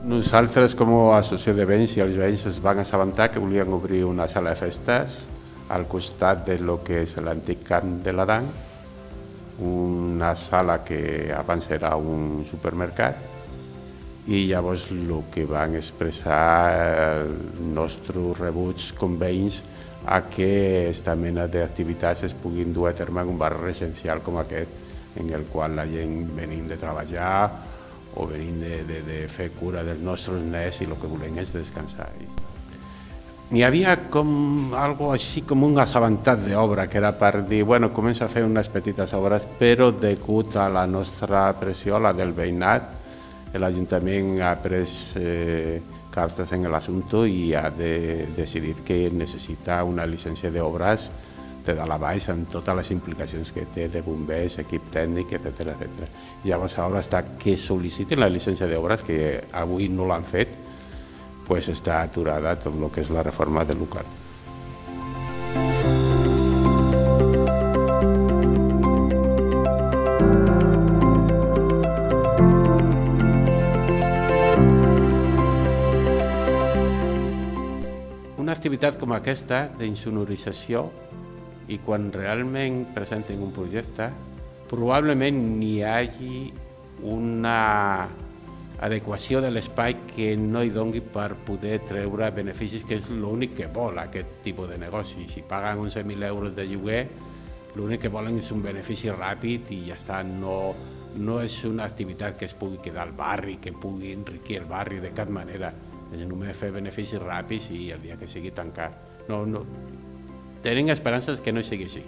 Nosaltres, com a associació de veïns, i els veïns es van assabentar que volien obrir una sala de festes al costat de lo que és l'antic camp de l'Adam, una sala que abans era un supermercat, i llavors el que van expressar el nostre rebuig com veïns a que aquesta mena d'activitats es puguin dur a terme en un barri residencial com aquest, en el qual la gent venim de treballar o venim de fer cura dels nostres nets i el que volem és descansar. N'hi havia com algo així com un assabentat d'obra, que era per dir, bueno, comença a fer unes petites obres, però degut a la nostra pressió, la del veïnat, l'Ajuntament ha pres cartes en l'assumpte i ha decidit que necessita una llicència d'obres de dalt a baix amb totes les implicacions que té de bombers, equip tècnic, etc. Llavors ara està que sol·licitin la llicència d'obres, que avui no l'han fet, doncs està aturada tot el que és la reforma del local. Una activitat com aquesta d'insonorització, i quan realment presenten un projecte, probablement n'hi hagi una adequació de l'espai que no hi doni per poder treure beneficis, que és l'únic que vol aquest tipus de negoci. Si paguen 11.000 euros de lloguer, l'únic que volen és un benefici ràpid i ja està. No és una activitat que es pugui quedar al barri, que pugui enriquir el barri de cap manera. És només fer beneficis ràpids i el dia que sigui tancar. Tenim esperances que no sigui així.